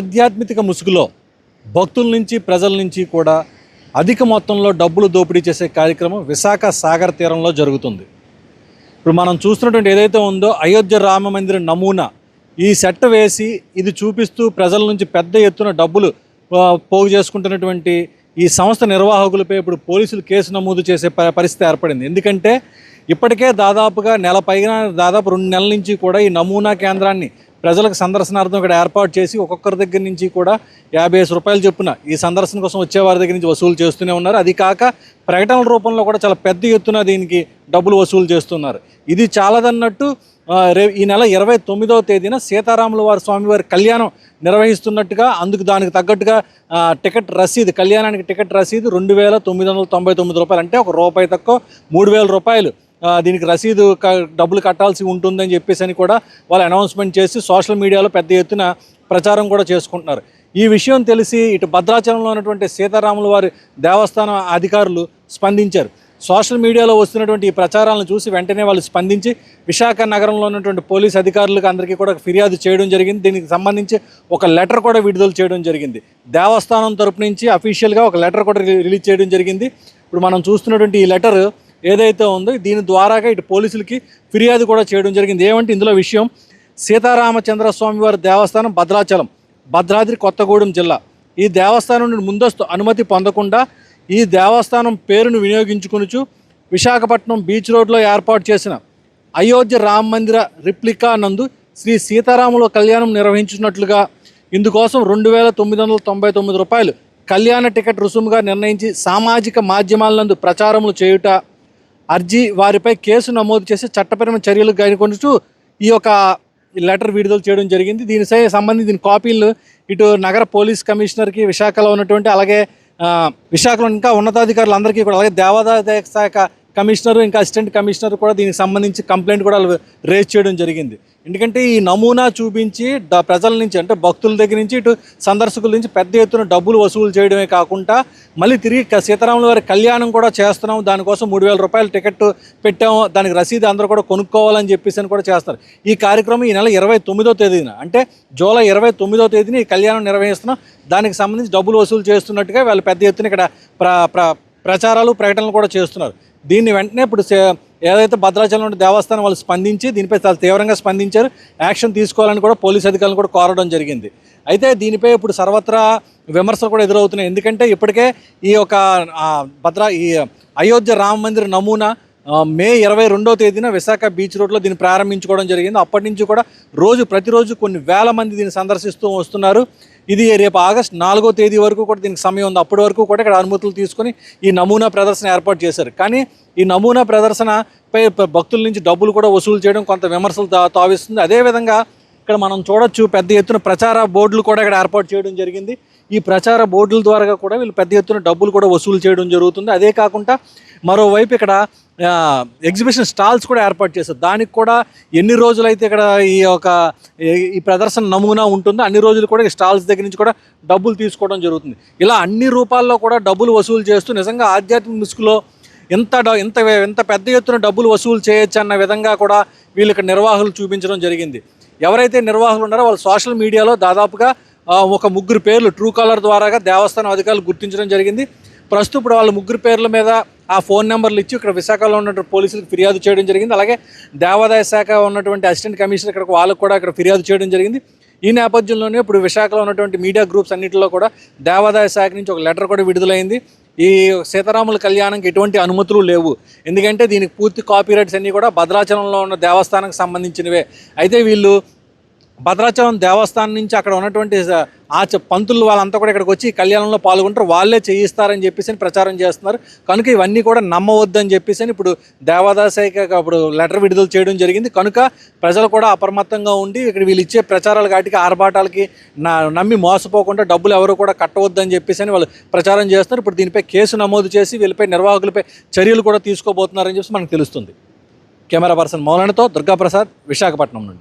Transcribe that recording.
ఆధ్యాత్మిక ముసుగులో భక్తుల నుంచి ప్రజల నుంచి కూడా అధిక మొత్తంలో డబ్బులు దోపిడీ చేసే కార్యక్రమం విశాఖ సాగర్ తీరంలో జరుగుతుంది. ఇప్పుడు మనం చూస్తున్నటువంటి ఏదైతే ఉందో అయోధ్య రామ మందిర నమూనా ఈ సెట్ వేసి ఇది చూపిస్తూ ప్రజల నుంచి పెద్ద ఎత్తున డబ్బులు పోగు చేసుకుంటున్నటువంటి ఈ సంస్థ నిర్వాహకులపై ఇప్పుడు పోలీసులు కేసు నమోదు చేసే పరిస్థితి ఏర్పడింది. ఎందుకంటే ఇప్పటికే దాదాపుగా నెల పైన దాదాపు 2 నెలల నుంచి కూడా ఈ నమూనా కేంద్రాన్ని ప్రజలకు సందర్శనార్థం ఇక్కడ ఏర్పాటు చేసి ఒక్కొక్కరి దగ్గర నుంచి కూడా 50 రూపాయలు చొప్పున ఈ సందర్శన కోసం వచ్చేవారి దగ్గర నుంచి వసూలు చేస్తూనే ఉన్నారు. అది కాక ప్రకటనల రూపంలో కూడా చాలా పెద్ద ఎత్తున దీనికి డబ్బులు వసూలు చేస్తున్నారు. ఇది చాలదన్నట్టు ఈ నెల 29వ తేదీన సీతారాముల వారి స్వామివారి కళ్యాణం నిర్వహిస్తున్నట్టుగా దానికి తగ్గట్టుగా టికెట్ రసీదు కళ్యాణానికి టికెట్ రసీదు 2,999 రూపాయలు, అంటే ₹1 తక్కువ 3,000 రూపాయలు దీనికి రసీదు డబ్బులు కట్టాల్సి ఉంటుందని చెప్పేసి అని కూడా వాళ్ళు అనౌన్స్మెంట్ చేసి సోషల్ మీడియాలో పెద్ద ఎత్తున ప్రచారం కూడా చేసుకుంటున్నారు. ఈ విషయం తెలిసి ఇటు భద్రాచలంలో ఉన్నటువంటి సీతారాముల వారి దేవస్థానం అధికారులు స్పందించారు. సోషల్ మీడియాలో వస్తున్నటువంటి ఈ ప్రచారాలను చూసి వెంటనే వాళ్ళు స్పందించి విశాఖ నగరంలో ఉన్నటువంటి పోలీస్ అధికారులకు అందరికీ కూడా ఫిర్యాదు చేయడం జరిగింది. దీనికి సంబంధించి ఒక లెటర్ కూడా విడుదల చేయడం జరిగింది. దేవస్థానం తరపు నుంచి అఫీషియల్గా ఒక లెటర్ కూడా రిలీజ్ చేయడం జరిగింది. ఇప్పుడు మనం చూస్తున్నటువంటి ఈ లెటర్ ఏదైతే ఉందో దీని ద్వారాగా ఇటు పోలీసులకి ఫిర్యాదు కూడా చేయడం జరిగింది. ఏమంటే ఇందులో విషయం, సీతారామచంద్ర స్వామి వారి దేవస్థానం భద్రాచలం, భద్రాద్రి కొత్తగూడెం జిల్లా. ఈ దేవస్థానం నుండి ముందస్తు అనుమతి పొందకుండా ఈ దేవస్థానం పేరును వినియోగించుకొనుచు విశాఖపట్నం బీచ్ రోడ్లో ఏర్పాటు చేసిన అయోధ్య రామ మందిర రిప్లికా నందు శ్రీ సీతారాముల కళ్యాణం నిర్వహించినట్లుగా ఇందుకోసం 2,999 రూపాయలు కళ్యాణ టికెట్ రుసుముగా నిర్ణయించి సామాజిక మాధ్యమాలందు ప్రచారములు చేయుట, అర్జీ వారిపై కేసు నమోదు చేసి చట్టపరమైన చర్యలు గైకొనుచు ఈ యొక్క లెటర్ విడుదల చేయడం జరిగింది. దీనికి సంబంధించి దీని కాపీలు ఇటు నగర పోలీస్ కమిషనర్కి విశాఖలో ఉన్నటువంటి, అలాగే విశాఖలో ఇంకా ఉన్నతాధికారులందరికీ కూడా, అలాగే దేవాదాయ శాఖ కమిషనర్ ఇంకా అసిస్టెంట్ కమిషనర్ కూడా దీనికి సంబంధించి కంప్లైంట్ కూడా రేజ్ చేయడం జరిగింది. ఎందుకంటే ఈ నమూనా చూపించి ప్రజల నుంచి, అంటే భక్తుల దగ్గర నుంచి ఇటు సందర్శకుల నుంచి పెద్ద ఎత్తున డబ్బులు వసూలు చేయడమే కాకుండా మళ్ళీ తిరిగి సీతారాముల వారి కళ్యాణం కూడా చేస్తున్నాం, దానికోసం 3,000 రూపాయలు టికెట్ పెట్టాము, దానికి రసీదు అందరూ కూడా కొనుక్కోవాలని చెప్పేసి కూడా చేస్తారు. ఈ కార్యక్రమం ఈ నెల 29వ తేదీన, అంటే జూలై 29వ తేదీన ఈ కళ్యాణం నిర్వహిస్తున్నాం, దానికి సంబంధించి డబ్బులు వసూలు చేస్తున్నట్టుగా వాళ్ళు పెద్ద ఎత్తున ఇక్కడ ప్రచారాలు ప్రకటనలు కూడా చేస్తున్నారు. దీన్ని వెంటనే ఇప్పుడు ఏదైతే భద్రాచలం దేవస్థానం వాళ్ళు స్పందించి దీనిపై చాలా తీవ్రంగా స్పందించారు, యాక్షన్ తీసుకోవాలని కూడా పోలీస్ అధికారులను కూడా కోరడం జరిగింది. అయితే దీనిపై ఇప్పుడు సర్వత్రా విమర్శలు కూడా ఎదురవుతున్నాయి. ఎందుకంటే ఇప్పటికే ఈ యొక్క ఈ అయోధ్య రామ మందిర నమూనా మే 22వ తేదీన విశాఖ బీచ్ రోడ్లో దీన్ని ప్రారంభించుకోవడం జరిగింది. అప్పటి నుంచి కూడా ప్రతిరోజు కొన్ని వేల మంది దీన్ని సందర్శిస్తూ వస్తున్నారు. ఇది రేపు ఆగస్టు 4వ తేదీ వరకు కూడా దీనికి సమయం ఉంది. అప్పటి వరకు కూడా ఇక్కడ అనుమతులు తీసుకొని ఈ నమూనా ప్రదర్శన ఏర్పాటు చేశారు. కానీ ఈ నమూనా ప్రదర్శనపై భక్తుల నుంచి డబ్బులు కూడా వసూలు చేయడం కొంత విమర్శలు తావిస్తుంది. అదేవిధంగా ఇక్కడ మనం చూడొచ్చు, పెద్ద ఎత్తున ప్రచార బోర్డులు కూడా ఇక్కడ ఏర్పాటు చేయడం జరిగింది. ఈ ప్రచార బోర్డుల ద్వారా కూడా వీళ్ళు పెద్ద ఎత్తున డబ్బులు కూడా వసూలు చేయడం జరుగుతుంది. అదే కాకుండా మరోవైపు ఇక్కడ ఎగ్జిబిషన్ స్టాల్స్ కూడా ఏర్పాటు చేశారు. దానికి కూడా ఎన్ని రోజులైతే ఇక్కడ ఈ ప్రదర్శన నమూనా ఉంటుందో అన్ని రోజులు కూడా ఈ స్టాల్స్ దగ్గర నుంచి కూడా డబ్బులు తీసుకోవడం జరుగుతుంది. ఇలా అన్ని రూపాల్లో కూడా డబ్బులు వసూలు చేస్తూ నిజంగా ఆధ్యాత్మిక ముసుగులో ఎంత పెద్ద ఎత్తున డబ్బులు వసూలు చేయొచ్చు అన్న విధంగా కూడా వీళ్ళు ఇక్కడ నిర్వాహకులు చూపించడం జరిగింది. ఎవరైతే నిర్వాహకులు ఉన్నారో వాళ్ళు సోషల్ మీడియాలో దాదాపుగా ఒక 3 పేర్లు ట్రూ కాలర్ ద్వారాగా దేవస్థానం అధికారులు గుర్తించడం జరిగింది. ప్రస్తుతం ఇప్పుడు వాళ్ళ 3 పేర్ల మీద ఆ ఫోన్ నెంబర్లు ఇచ్చి ఇక్కడ విశాఖలో ఉన్నటువంటి పోలీసులకు ఫిర్యాదు చేయడం జరిగింది. అలాగే దేవాదాయ శాఖ ఉన్నటువంటి అసిస్టెంట్ కమిషనర్ ఇక్కడ వాళ్ళకు కూడా ఇక్కడ ఫిర్యాదు చేయడం జరిగింది. ఈ నేపథ్యంలోనే ఇప్పుడు విశాఖలో ఉన్నటువంటి మీడియా గ్రూప్స్ అన్నింటిలో కూడా దేవాదాయ శాఖ నుంచి ఒక లెటర్ కూడా విడుదలైంది. ఈ సీతారాముల కళ్యాణంకి ఎటువంటి అనుమతులు లేవు, ఎందుకంటే దీనికి పూర్తి కాపీరైట్స్ అన్నీ కూడా భద్రాచలంలో ఉన్న దేవస్థానానికి సంబంధించినవే. అయితే వీళ్ళు భద్రాచలం దేవస్థానం నుంచి అక్కడ ఉన్నటువంటి పంతులు వాళ్ళంతా కూడా ఇక్కడికి వచ్చి కళ్యాణంలో పాల్గొంటారు, వాళ్ళే చేయిస్తారని చెప్పేసి ప్రచారం చేస్తున్నారు. కనుక ఇవన్నీ కూడా నమ్మవద్దని చెప్పేసి ఇప్పుడు దేవాదాయ శాఖ ఇప్పుడు లెటర్ విడుదల చేయడం జరిగింది. కనుక ప్రజలు కూడా అప్రమత్తంగా ఉండి ఇక్కడ వీళ్ళు ఇచ్చే ప్రచారాలు కాటికి ఆర్భాటాలకి నమ్మి మోసపోకుండా డబ్బులు ఎవరు కూడా కట్టవద్దని చెప్పేసి వాళ్ళు ప్రచారం చేస్తున్నారు. ఇప్పుడు దీనిపై కేసు నమోదు చేసి వీళ్ళపై నిర్వాహకులపై చర్యలు కూడా తీసుకోబోతున్నారని చెప్పి మనకు తెలుస్తుంది. కెమెరా పర్సన్ మౌలానాతో దుర్గాప్రసాద్, విశాఖపట్నం నుండి.